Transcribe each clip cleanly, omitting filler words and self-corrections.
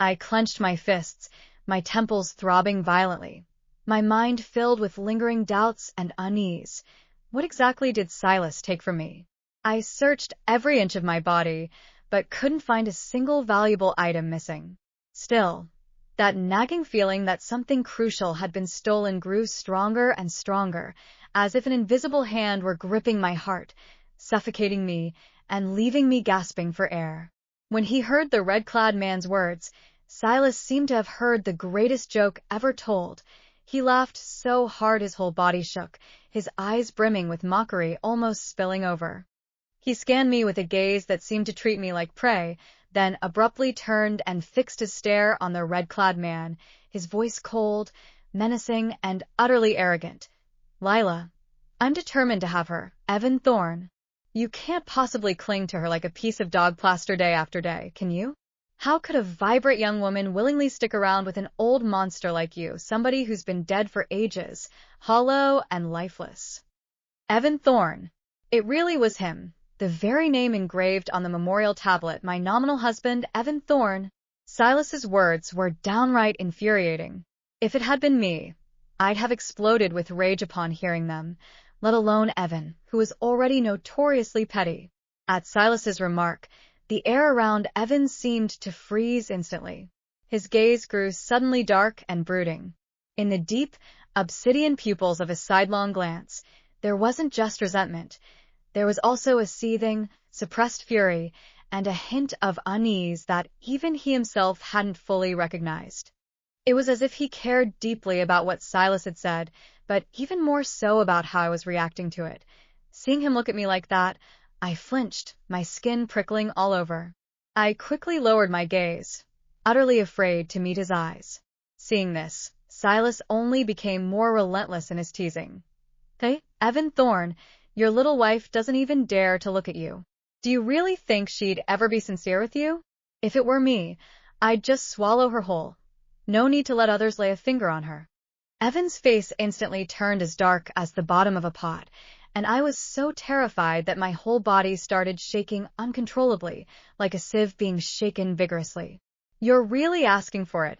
I clenched my fists, my temples throbbing violently, my mind filled with lingering doubts and unease. What exactly did Silas take from me? I searched every inch of my body, but couldn't find a single valuable item missing. Still, that nagging feeling that something crucial had been stolen grew stronger and stronger, as if an invisible hand were gripping my heart, suffocating me, and leaving me gasping for air. When he heard the red-clad man's words, Silas seemed to have heard the greatest joke ever told. He laughed so hard his whole body shook, his eyes brimming with mockery, almost spilling over. He scanned me with a gaze that seemed to treat me like prey, then abruptly turned and fixed his stare on the red-clad man, his voice cold, menacing, and utterly arrogant. "Lila, I'm determined to have her, Evan Thorne. You can't possibly cling to her like a piece of dog plaster day after day, can you? How could a vibrant young woman willingly stick around with an old monster like you, somebody who's been dead for ages, hollow and lifeless?" Evan Thorne. It really was him, the very name engraved on the memorial tablet, my nominal husband, Evan Thorne. Silas's words were downright infuriating. If it had been me, I'd have exploded with rage upon hearing them, let alone Evan, who was already notoriously petty. At Silas's remark, the air around Evan seemed to freeze instantly. His gaze grew suddenly dark and brooding. In the deep, obsidian pupils of his sidelong glance, there wasn't just resentment. There was also a seething, suppressed fury, and a hint of unease that even he himself hadn't fully recognized. It was as if he cared deeply about what Silas had said, but even more so about how I was reacting to it. Seeing him look at me like that, I flinched, my skin prickling all over. I quickly lowered my gaze, utterly afraid to meet his eyes. Seeing this, Silas only became more relentless in his teasing. "Hey, Evan Thorne, your little wife doesn't even dare to look at you. Do you really think she'd ever be sincere with you? If it were me, I'd just swallow her whole. No need to let others lay a finger on her." Evan's face instantly turned as dark as the bottom of a pot, and I was so terrified that my whole body started shaking uncontrollably, like a sieve being shaken vigorously. "You're really asking for it,"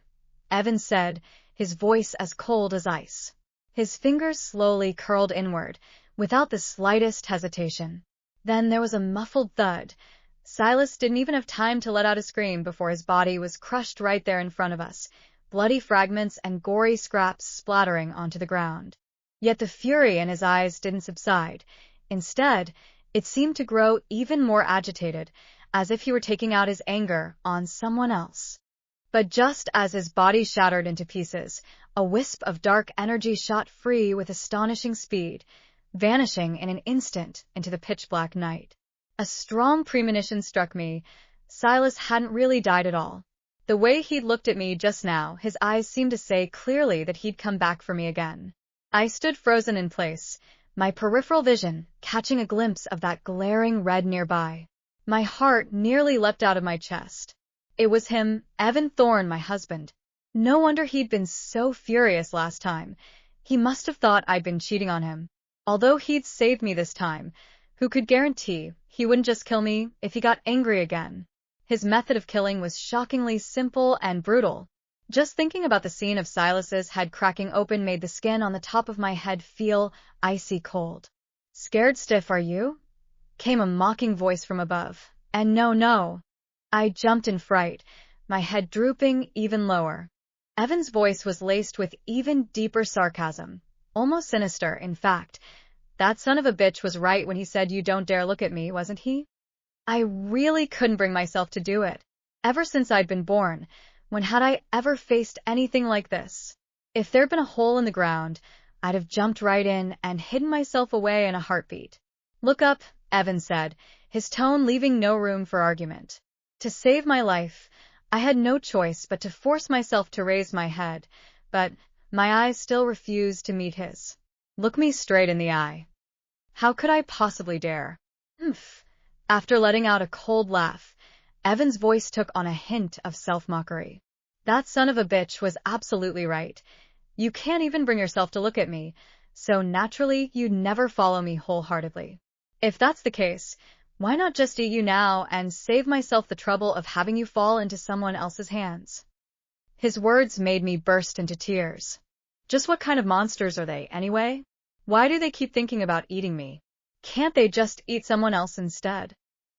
Evan said, his voice as cold as ice. His fingers slowly curled inward, without the slightest hesitation. Then there was a muffled thud. Silas didn't even have time to let out a scream before his body was crushed right there in front of us, bloody fragments and gory scraps splattering onto the ground. Yet the fury in his eyes didn't subside. Instead, it seemed to grow even more agitated, as if he were taking out his anger on someone else. But just as his body shattered into pieces, a wisp of dark energy shot free with astonishing speed, vanishing in an instant into the pitch-black night. A strong premonition struck me. Silas hadn't really died at all. The way he'd looked at me just now, his eyes seemed to say clearly that he'd come back for me again. I stood frozen in place, my peripheral vision catching a glimpse of that glaring red nearby. My heart nearly leapt out of my chest. It was him, Evan Thorne, my husband. No wonder he'd been so furious last time. He must have thought I'd been cheating on him. Although he'd saved me this time, who could guarantee he wouldn't just kill me if he got angry again? His method of killing was shockingly simple and brutal. Just thinking about the scene of Silas's head cracking open made the skin on the top of my head feel icy cold. "Scared stiff, are you?" came a mocking voice from above. And no. I jumped in fright, my head drooping even lower. Evan's voice was laced with even deeper sarcasm, almost sinister, in fact. That son of a bitch was right when he said you don't dare look at me, wasn't he? I really couldn't bring myself to do it. Ever since I'd been born, when had I ever faced anything like this? If there'd been a hole in the ground, I'd have jumped right in and hidden myself away in a heartbeat. "Look up," Evan said, his tone leaving no room for argument. To save my life, I had no choice but to force myself to raise my head, but my eyes still refused to meet his. "Look me straight in the eye." How could I possibly dare? "Humph." After letting out a cold laugh, Evan's voice took on a hint of self-mockery. "That son of a bitch was absolutely right. You can't even bring yourself to look at me, so naturally you'd never follow me wholeheartedly. If that's the case, why not just eat you now and save myself the trouble of having you fall into someone else's hands?" His words made me burst into tears. Just what kind of monsters are they, anyway? Why do they keep thinking about eating me? Can't they just eat someone else instead?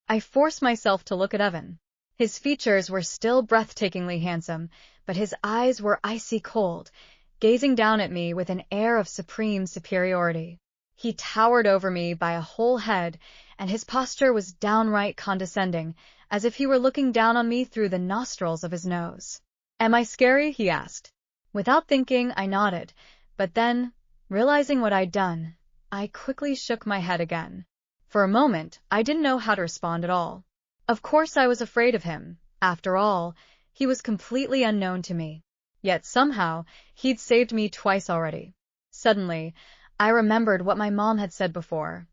I forced myself to look at Evan. His features were still breathtakingly handsome, but his eyes were icy cold, gazing down at me with an air of supreme superiority. He towered over me by a whole head, and his posture was downright condescending, as if he were looking down on me through the nostrils of his nose. "Am I scary?" he asked. Without thinking, I nodded, but then, realizing what I'd done, I quickly shook my head again. For a moment, I didn't know how to respond at all. Of course I was afraid of him. After all, he was completely unknown to me. Yet somehow, he'd saved me twice already. Suddenly, I remembered what my mom had said before.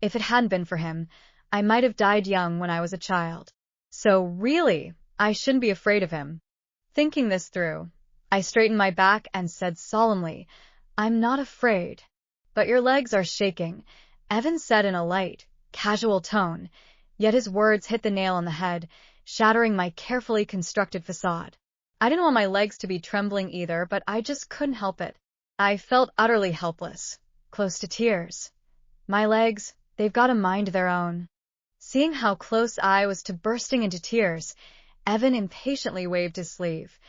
If it hadn't been for him, I might have died young when I was a child. So really, I shouldn't be afraid of him. Thinking this through, I straightened my back and said solemnly, "I'm not afraid." "But your legs are shaking," Evan said in a light, casual tone, yet his words hit the nail on the head, shattering my carefully constructed facade. I didn't want my legs to be trembling either, but I just couldn't help it. I felt utterly helpless, close to tears. My legs, they've got a mind of their own. Seeing how close I was to bursting into tears, Evan impatiently waved his sleeve.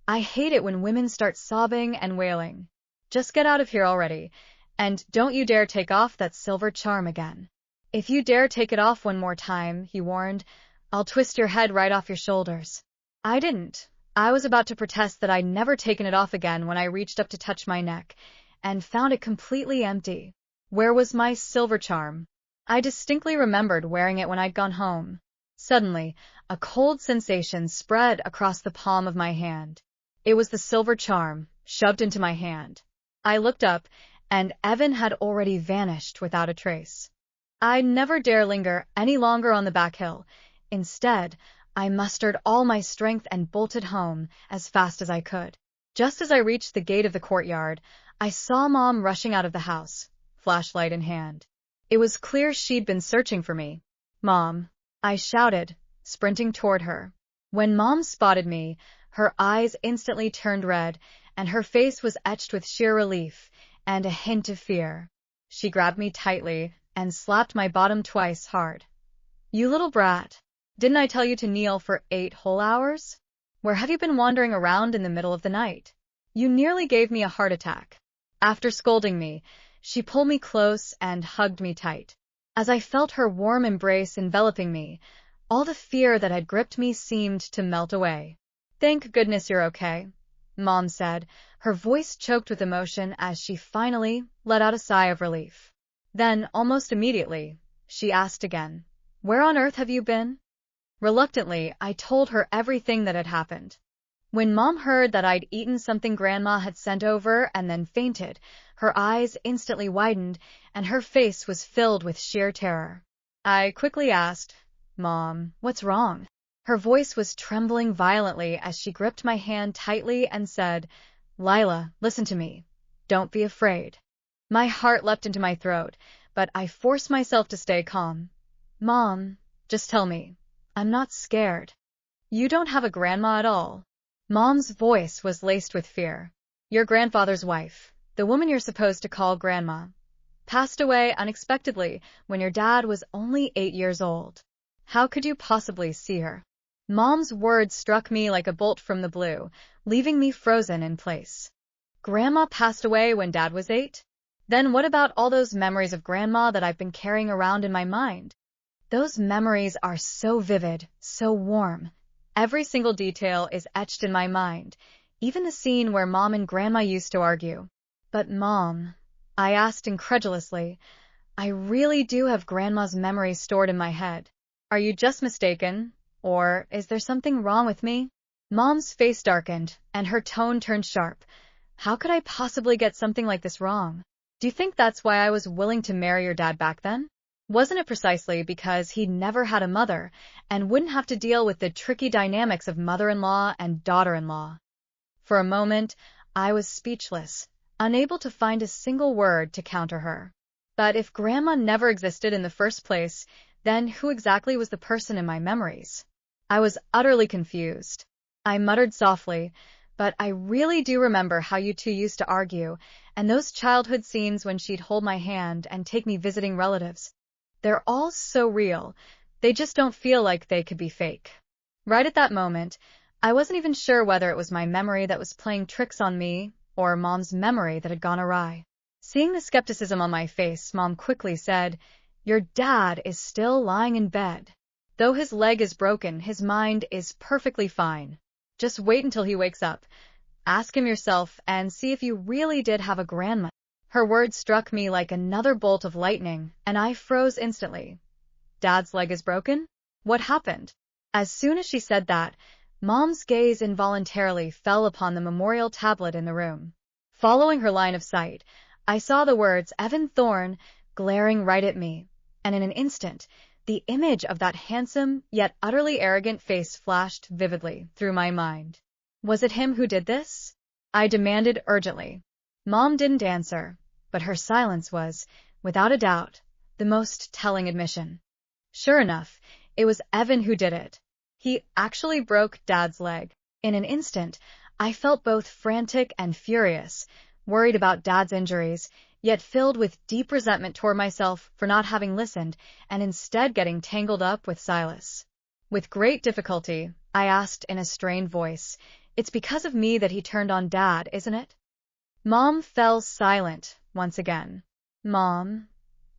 I hate it when women start sobbing and wailing. "Just get out of here already, and don't you dare take off that silver charm again. If you dare take it off one more time," he warned, "I'll twist your head right off your shoulders." I didn't. I was about to protest that I'd never taken it off again when I reached up to touch my neck, and found it completely empty. Where was my silver charm? I distinctly remembered wearing it when I'd gone home. Suddenly, a cold sensation spread across the palm of my hand. It was the silver charm, shoved into my hand. I looked up, and Evan had already vanished without a trace. I'd never dare linger any longer on the back hill. Instead, I mustered all my strength and bolted home as fast as I could. Just as I reached the gate of the courtyard, I saw Mom rushing out of the house, flashlight in hand. It was clear she'd been searching for me. "Mom," I shouted, sprinting toward her. When Mom spotted me, her eyes instantly turned red, and her face was etched with sheer relief and a hint of fear. She grabbed me tightly and slapped my bottom twice hard. "You little brat. Didn't I tell you to kneel for 8 whole hours? Where have you been wandering around in the middle of the night? You nearly gave me a heart attack." After scolding me, she pulled me close and hugged me tight. As I felt her warm embrace enveloping me, all the fear that had gripped me seemed to melt away. "Thank goodness you're okay," Mom said, her voice choked with emotion as she finally let out a sigh of relief. Then, almost immediately, she asked again, "Where on earth have you been?" Reluctantly, I told her everything that had happened. When Mom heard that I'd eaten something Grandma had sent over and then fainted, her eyes instantly widened, and her face was filled with sheer terror. I quickly asked, "Mom, what's wrong?" Her voice was trembling violently as she gripped my hand tightly and said, "Lila, listen to me. Don't be afraid." My heart leapt into my throat, but I forced myself to stay calm. "Mom, just tell me. I'm not scared. You don't have a grandma at all." Mom's voice was laced with fear. "Your grandfather's wife, the woman you're supposed to call Grandma, passed away unexpectedly when your dad was only 8 years old. How could you possibly see her?" Mom's words struck me like a bolt from the blue, leaving me frozen in place. Grandma passed away when Dad was 8? Then what about all those memories of Grandma that I've been carrying around in my mind? Those memories are so vivid, so warm. Every single detail is etched in my mind, even the scene where Mom and Grandma used to argue. "But Mom," I asked incredulously, "I really do have Grandma's memories stored in my head. Are you just mistaken? Or is there something wrong with me?" Mom's face darkened, and her tone turned sharp. "How could I possibly get something like this wrong? Do you think that's why I was willing to marry your dad back then? Wasn't it precisely because he'd never had a mother and wouldn't have to deal with the tricky dynamics of mother-in-law and daughter-in-law?" For a moment, I was speechless, unable to find a single word to counter her. But if Grandma never existed in the first place, then who exactly was the person in my memories? I was utterly confused. I muttered softly, but I really do remember how you two used to argue, and those childhood scenes when she'd hold my hand and take me visiting relatives. They're all so real. They just don't feel like they could be fake. Right at that moment, I wasn't even sure whether it was my memory that was playing tricks on me or Mom's memory that had gone awry. Seeing the skepticism on my face, Mom quickly said, "Your dad is still lying in bed. Though his leg is broken, his mind is perfectly fine. Just wait until he wakes up. Ask him yourself and see if you really did have a grandmother." Her words struck me like another bolt of lightning, and I froze instantly. Dad's leg is broken? What happened? As soon as she said that, Mom's gaze involuntarily fell upon the memorial tablet in the room. Following her line of sight, I saw the words Evan Thorne glaring right at me, and in an instant, the image of that handsome yet utterly arrogant face flashed vividly through my mind. Was it him who did this? I demanded urgently. Mom didn't answer, but her silence was, without a doubt, the most telling admission. Sure enough, it was Evan who did it. He actually broke Dad's leg. In an instant, I felt both frantic and furious, worried about Dad's injuries, yet filled with deep resentment toward myself for not having listened and instead getting tangled up with Silas. With great difficulty, I asked in a strained voice, "It's because of me that he turned on Dad, isn't it?" Mom fell silent once again. "Mom,"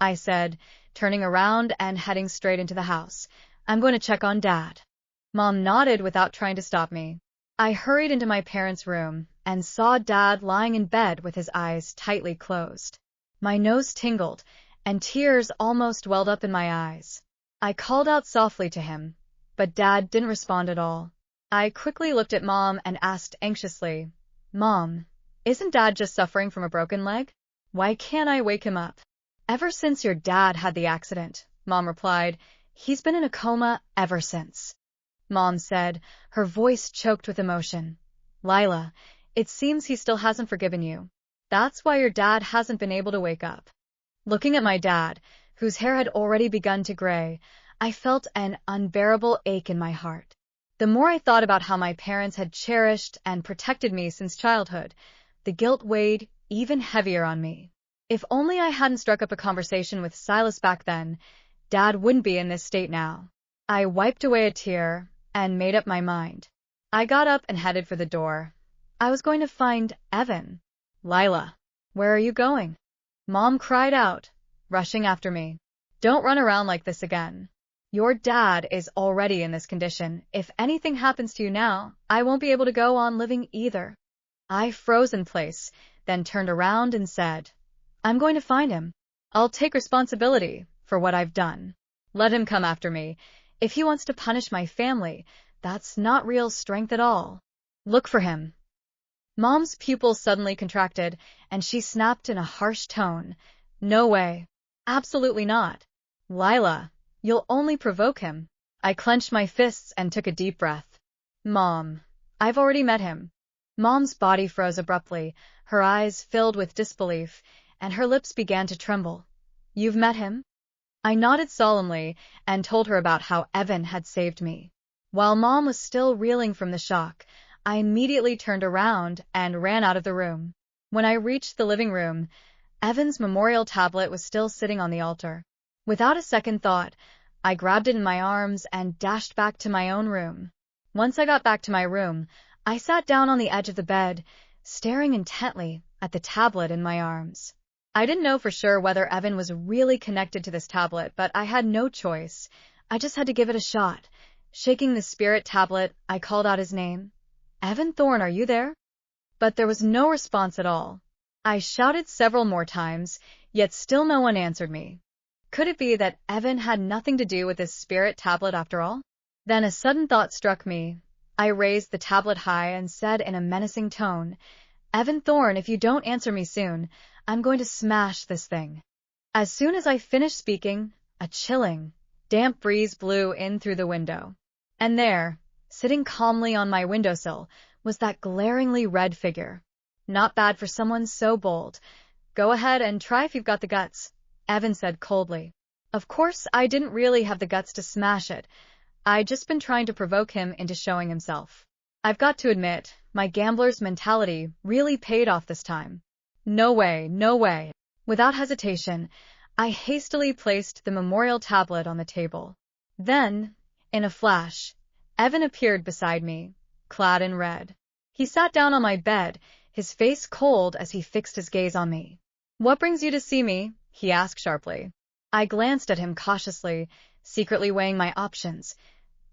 I said, turning around and heading straight into the house, "I'm going to check on Dad." Mom nodded without trying to stop me. I hurried into my parents' room and saw Dad lying in bed with his eyes tightly closed. My nose tingled, and tears almost welled up in my eyes. I called out softly to him, but Dad didn't respond at all. I quickly looked at Mom and asked anxiously, "Mom, isn't Dad just suffering from a broken leg? Why can't I wake him up?" "Ever since your dad had the accident," Mom replied. "He's been in a coma ever since." Mom said, her voice choked with emotion. "Lila, it seems he still hasn't forgiven you. That's why your dad hasn't been able to wake up." Looking at my dad, whose hair had already begun to gray, I felt an unbearable ache in my heart. The more I thought about how my parents had cherished and protected me since childhood, the guilt weighed even heavier on me. If only I hadn't struck up a conversation with Silas back then, Dad wouldn't be in this state now. I wiped away a tear and made up my mind. I got up and headed for the door. I was going to find Evan. "Lila, where are you going?" Mom cried out, rushing after me. "Don't run around like this again. Your dad is already in this condition. If anything happens to you now, I won't be able to go on living either." I froze in place, then turned around and said, "I'm going to find him. I'll take responsibility for what I've done. Let him come after me. If he wants to punish my family, that's not real strength at all. Look for him." Mom's pupils suddenly contracted, and she snapped in a harsh tone, "No way. Absolutely not. Lila, you'll only provoke him." I clenched my fists and took a deep breath. "Mom, I've already met him." Mom's body froze abruptly, her eyes filled with disbelief, and her lips began to tremble. "You've met him?" I nodded solemnly and told her about how Evan had saved me. While Mom was still reeling from the shock, I immediately turned around and ran out of the room. When I reached the living room, Evan's memorial tablet was still sitting on the altar. Without a second thought, I grabbed it in my arms and dashed back to my own room. Once I got back to my room, I sat down on the edge of the bed, staring intently at the tablet in my arms. I didn't know for sure whether Evan was really connected to this tablet, but I had no choice. I just had to give it a shot. Shaking the spirit tablet, I called out his name. "Evan Thorne, are you there?" But there was no response at all. I shouted several more times, yet still no one answered me. Could it be that Evan had nothing to do with this spirit tablet after all? Then a sudden thought struck me. I raised the tablet high and said in a menacing tone, "Evan Thorne, if you don't answer me soon, I'm going to smash this thing." As soon as I finished speaking, a chilling, damp breeze blew in through the window. And there, sitting calmly on my windowsill, was that glaringly red figure. "Not bad for someone so bold. Go ahead and try if you've got the guts," Evan said coldly. Of course, I didn't really have the guts to smash it. I'd just been trying to provoke him into showing himself. I've got to admit, my gambler's mentality really paid off this time. No way, no way. Without hesitation, I hastily placed the memorial tablet on the table. Then, in a flash, Evan appeared beside me, clad in red. He sat down on my bed, his face cold as he fixed his gaze on me. "What brings you to see me?" he asked sharply. I glanced at him cautiously, secretly weighing my options.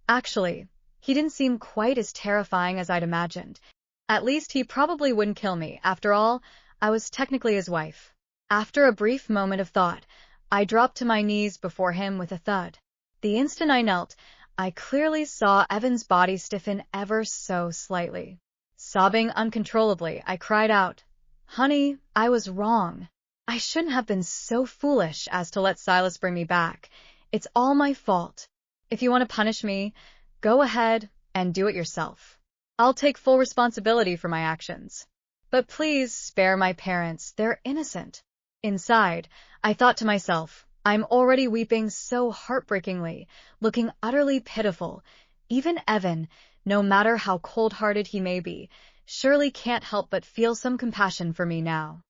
Actually, he didn't seem quite as terrifying as I'd imagined. At least he probably wouldn't kill me. After all, I was technically his wife. After a brief moment of thought, I dropped to my knees before him with a thud. The instant I knelt, I clearly saw Evan's body stiffen ever so slightly. Sobbing uncontrollably, I cried out, "Honey, I was wrong. I shouldn't have been so foolish as to let Silas bring me back. It's all my fault. If you want to punish me, go ahead and do it yourself. I'll take full responsibility for my actions. But please spare my parents, they're innocent." Inside, I thought to myself, I'm already weeping so heartbreakingly, looking utterly pitiful. Even Evan, no matter how cold-hearted he may be, surely can't help but feel some compassion for me now.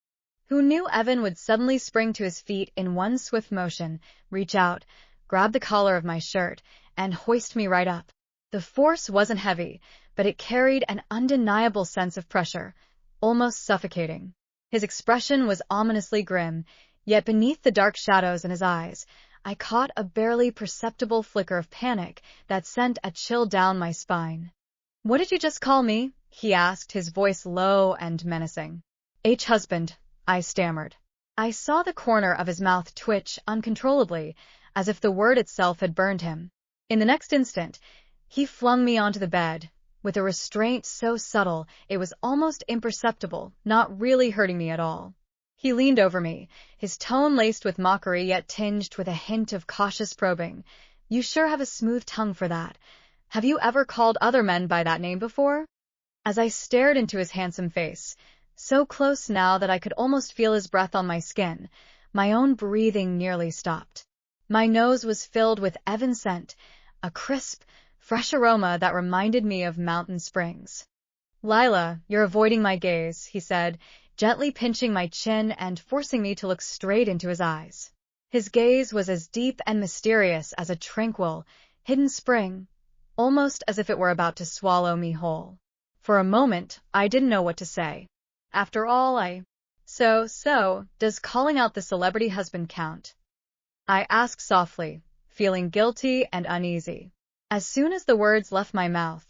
Who knew Evan would suddenly spring to his feet in one swift motion, reach out, grab the collar of my shirt, and hoist me right up. The force wasn't heavy, but it carried an undeniable sense of pressure, almost suffocating. His expression was ominously grim, yet beneath the dark shadows in his eyes, I caught a barely perceptible flicker of panic that sent a chill down my spine. "What did you just call me?" he asked, his voice low and menacing. "Husband," I stammered. I saw the corner of his mouth twitch uncontrollably, as if the word itself had burned him. In the next instant, he flung me onto the bed, with a restraint so subtle it was almost imperceptible, not really hurting me at all. He leaned over me, his tone laced with mockery yet tinged with a hint of cautious probing. "You sure have a smooth tongue for that. Have you ever called other men by that name before?" As I stared into his handsome face, so close now that I could almost feel his breath on my skin, my own breathing nearly stopped. My nose was filled with Evan scent, a crisp, fresh aroma that reminded me of mountain springs. "Lila, you're avoiding my gaze," he said, gently pinching my chin and forcing me to look straight into his eyes. His gaze was as deep and mysterious as a tranquil, hidden spring, almost as if it were about to swallow me whole. For a moment, I didn't know what to say. After all, So, does calling out the celebrity husband count?" I asked softly, feeling guilty and uneasy. As soon as the words left my mouth,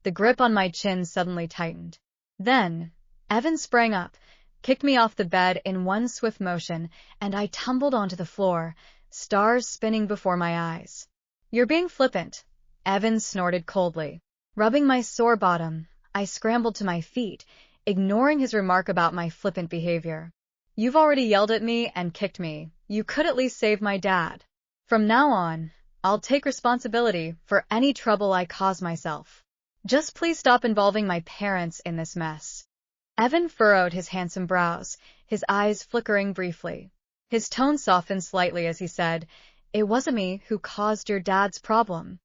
the grip on my chin suddenly tightened. Then, Evan sprang up, kicked me off the bed in one swift motion, and I tumbled onto the floor, stars spinning before my eyes. "You're being flippant," Evan snorted coldly. Rubbing my sore bottom, I scrambled to my feet, ignoring his remark about my flippant behavior. "You've already yelled at me and kicked me. You could at least save my dad. From now on, I'll take responsibility for any trouble I cause myself. Just please stop involving my parents in this mess." Evan furrowed his handsome brows, his eyes flickering briefly. His tone softened slightly as he said, "It wasn't me who caused your dad's problem."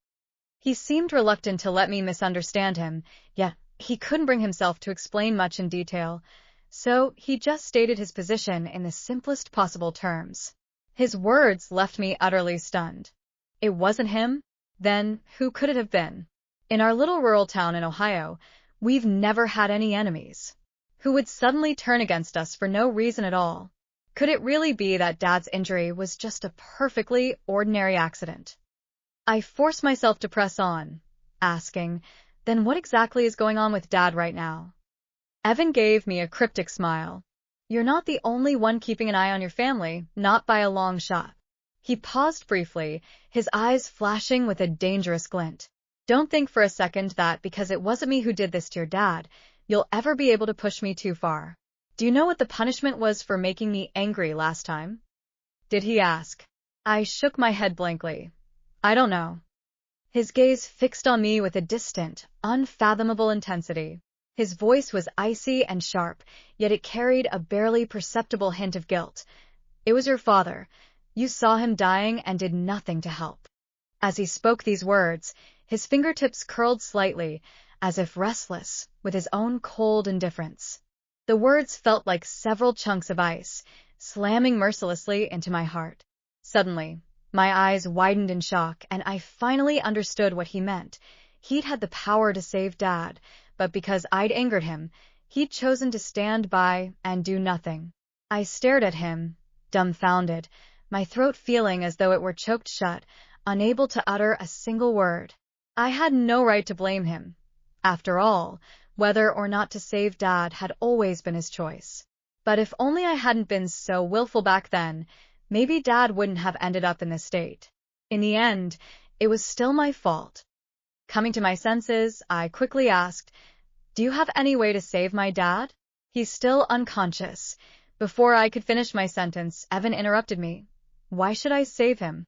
He seemed reluctant to let me misunderstand him, yet he couldn't bring himself to explain much in detail, so he just stated his position in the simplest possible terms. His words left me utterly stunned. It wasn't him? Then who could it have been? In our little rural town in Ohio, we've never had any enemies. Who would suddenly turn against us for no reason at all? Could it really be that Dad's injury was just a perfectly ordinary accident? I forced myself to press on, asking, "Then what exactly is going on with Dad right now?" Evan gave me a cryptic smile. "You're not the only one keeping an eye on your family, not by a long shot." He paused briefly, his eyes flashing with a dangerous glint. "Don't think for a second that because it wasn't me who did this to your dad, you'll ever be able to push me too far. Do you know what the punishment was for making me angry last time?" Did he ask? I shook my head blankly. "I don't know." His gaze fixed on me with a distant, unfathomable intensity. His voice was icy and sharp, yet it carried a barely perceptible hint of guilt. "It was your father. You saw him dying and did nothing to help." As he spoke these words, his fingertips curled slightly, as if restless with his own cold indifference. The words felt like several chunks of ice, slamming mercilessly into my heart. Suddenly, my eyes widened in shock, and I finally understood what he meant. He'd had the power to save Dad, but because I'd angered him, he'd chosen to stand by and do nothing. I stared at him, dumbfounded, my throat feeling as though it were choked shut, unable to utter a single word. I had no right to blame him. After all, whether or not to save Dad had always been his choice. But if only I hadn't been so willful back then, maybe Dad wouldn't have ended up in this state. In the end, it was still my fault. Coming to my senses, I quickly asked, "Do you have any way to save my dad?" "He's still unconscious." Before I could finish my sentence, Evan interrupted me. "Why should I save him?"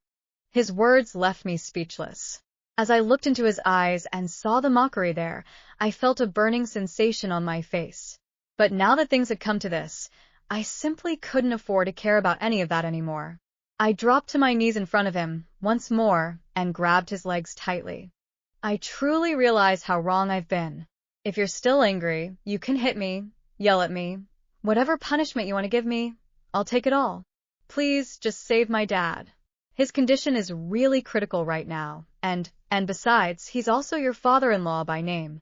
His words left me speechless. As I looked into his eyes and saw the mockery there, I felt a burning sensation on my face. But now that things had come to this, I simply couldn't afford to care about any of that anymore. I dropped to my knees in front of him once more and grabbed his legs tightly. "I truly realize how wrong I've been. If you're still angry, you can hit me, yell at me, whatever punishment you want to give me, I'll take it all. Please just save my dad. His condition is really critical right now, and besides, he's also your father-in-law by name.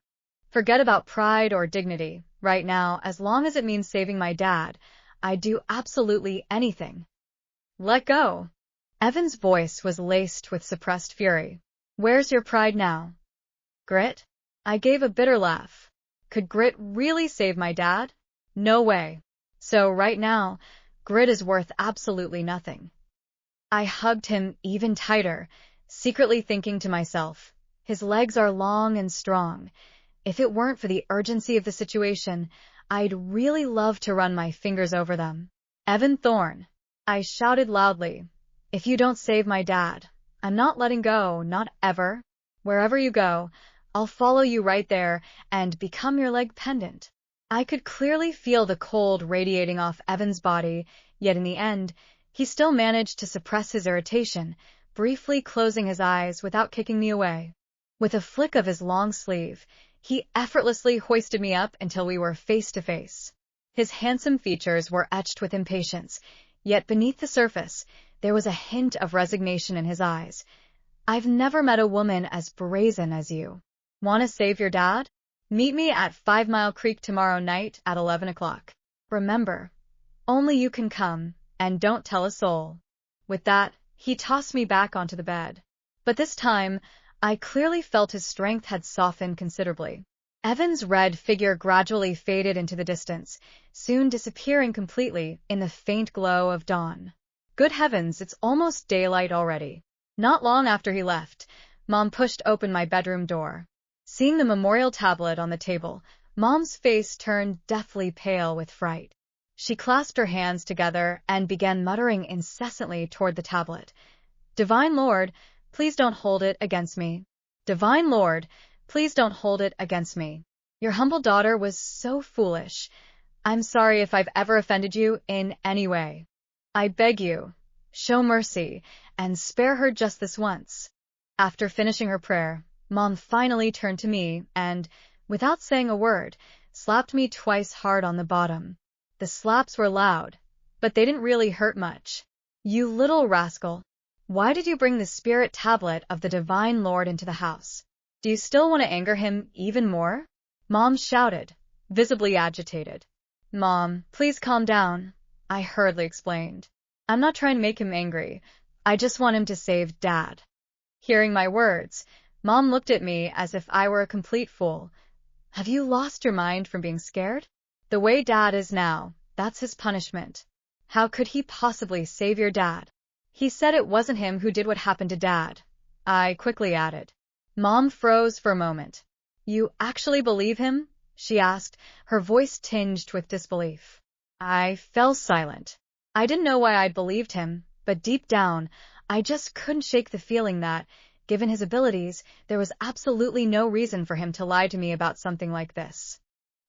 Forget about pride or dignity. Right now, as long as it means saving my dad, I'd do absolutely anything. Let go." Evan's voice was laced with suppressed fury. "Where's your pride now? Grit?" I gave a bitter laugh. Could grit really save my dad? No way. So right now, grit is worth absolutely nothing. I hugged him even tighter, secretly thinking to myself, his legs are long and strong. If it weren't for the urgency of the situation, I'd really love to run my fingers over them. "Evan Thorne," I shouted loudly, "if you don't save my dad, I'm not letting go, not ever. Wherever you go, I'll follow you right there and become your leg pendant." I could clearly feel the cold radiating off Evan's body, yet in the end, he still managed to suppress his irritation, briefly closing his eyes without kicking me away. With a flick of his long sleeve, he effortlessly hoisted me up until we were face to face. His handsome features were etched with impatience, yet beneath the surface, there was a hint of resignation in his eyes. "I've never met a woman as brazen as you. Want to save your dad? Meet me at 5 Mile Creek tomorrow night at 11 o'clock. Remember, only you can come, and don't tell a soul." With that, he tossed me back onto the bed. But this time, I clearly felt his strength had softened considerably. Evan's red figure gradually faded into the distance, soon disappearing completely in the faint glow of dawn. Good heavens, it's almost daylight already. Not long after he left, Mom pushed open my bedroom door. Seeing the memorial tablet on the table, Mom's face turned deathly pale with fright. She clasped her hands together and began muttering incessantly toward the tablet. "Divine Lord, please don't hold it against me. Divine Lord, please don't hold it against me. Your humble daughter was so foolish. I'm sorry if I've ever offended you in any way. I beg you, show mercy and spare her just this once." After finishing her prayer, Mom finally turned to me and, without saying a word, slapped me twice hard on the bottom. The slaps were loud, but they didn't really hurt much. "You little rascal. Why did you bring the spirit tablet of the Divine Lord into the house? Do you still want to anger him even more?" Mom shouted, visibly agitated. "Mom, please calm down," I hurriedly explained. "I'm not trying to make him angry. I just want him to save Dad." Hearing my words, Mom looked at me as if I were a complete fool. "Have you lost your mind from being scared? The way Dad is now, that's his punishment. How could he possibly save your dad? He said it wasn't him who did what happened to Dad," I quickly added. Mom froze for a moment. "You actually believe him?" she asked, her voice tinged with disbelief. I fell silent. I didn't know why I'd believed him, but deep down, I just couldn't shake the feeling that, given his abilities, there was absolutely no reason for him to lie to me about something like this.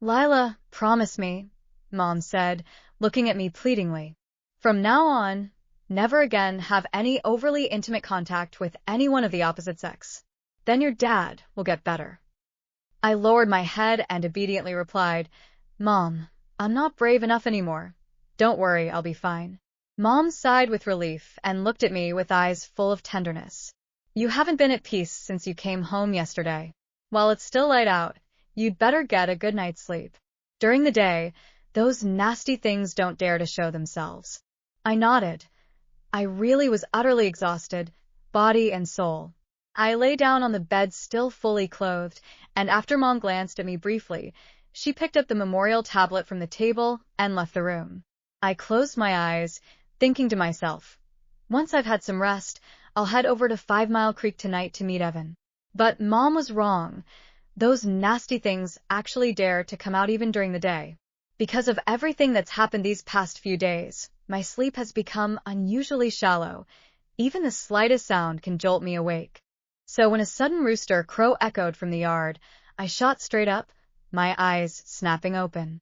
"Lila, promise me," Mom said, looking at me pleadingly. "From now on, never again have any overly intimate contact with anyone of the opposite sex. Then your dad will get better." I lowered my head and obediently replied, "Mom, I'm not brave enough anymore. Don't worry, I'll be fine." Mom sighed with relief and looked at me with eyes full of tenderness. "You haven't been at peace since you came home yesterday. While it's still light out, you'd better get a good night's sleep. During the day, those nasty things don't dare to show themselves." I nodded. I really was utterly exhausted, body and soul. I lay down on the bed still fully clothed, and after Mom glanced at me briefly, she picked up the memorial tablet from the table and left the room. I closed my eyes, thinking to myself, once I've had some rest, I'll head over to 5 Mile Creek tonight to meet Evan. But Mom was wrong. Those nasty things actually dare to come out even during the day. Because of everything that's happened these past few days, my sleep has become unusually shallow. Even the slightest sound can jolt me awake. So when a sudden rooster crow echoed from the yard, I shot straight up, my eyes snapping open.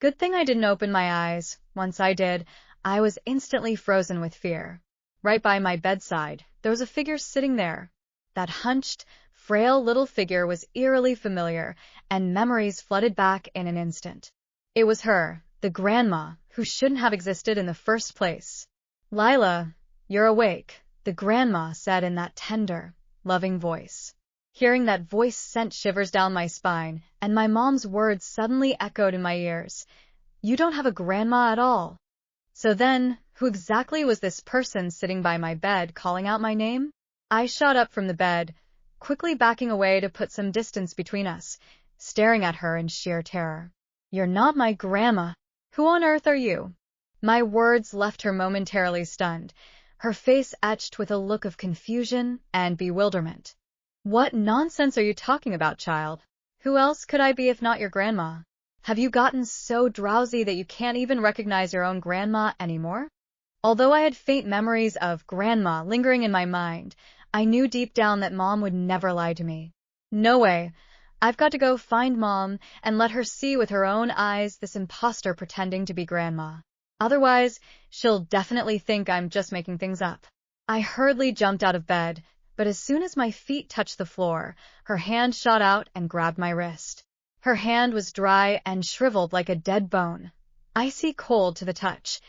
Good thing I didn't open my eyes. Once I did, I was instantly frozen with fear. Right by my bedside, there was a figure sitting there. That hunched, frail little figure was eerily familiar, and memories flooded back in an instant. It was her, the grandma, who shouldn't have existed in the first place. "Lila, you're awake," the grandma said in that tender, loving voice. Hearing that voice sent shivers down my spine, and my mom's words suddenly echoed in my ears. "You don't have a grandma at all." So then, who exactly was this person sitting by my bed calling out my name? I shot up from the bed, quickly backing away to put some distance between us, staring at her in sheer terror. "You're not my grandma. Who on earth are you?" My words left her momentarily stunned, her face etched with a look of confusion and bewilderment. "What nonsense are you talking about, child? Who else could I be if not your grandma? Have you gotten so drowsy that you can't even recognize your own grandma anymore?" Although I had faint memories of grandma lingering in my mind, I knew deep down that Mom would never lie to me. No way. I've got to go find Mom and let her see with her own eyes this imposter pretending to be grandma. Otherwise, she'll definitely think I'm just making things up. I hurriedly jumped out of bed, but as soon as my feet touched the floor, her hand shot out and grabbed my wrist. Her hand was dry and shriveled like a dead bone, icy cold to the touch.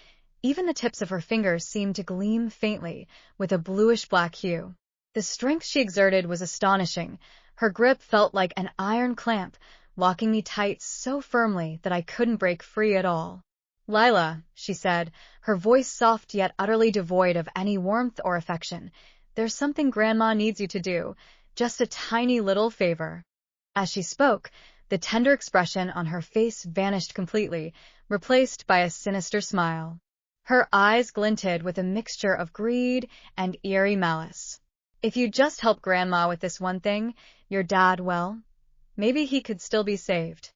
Even the tips of her fingers seemed to gleam faintly, with a bluish-black hue. The strength she exerted was astonishing. Her grip felt like an iron clamp, locking me tight so firmly that I couldn't break free at all. "Lila," she said, her voice soft yet utterly devoid of any warmth or affection, "there's something Grandma needs you to do, just a tiny little favor." As she spoke, the tender expression on her face vanished completely, replaced by a sinister smile. Her eyes glinted with a mixture of greed and eerie malice. "If you just help Grandma with this one thing, your dad, well, maybe he could still be saved."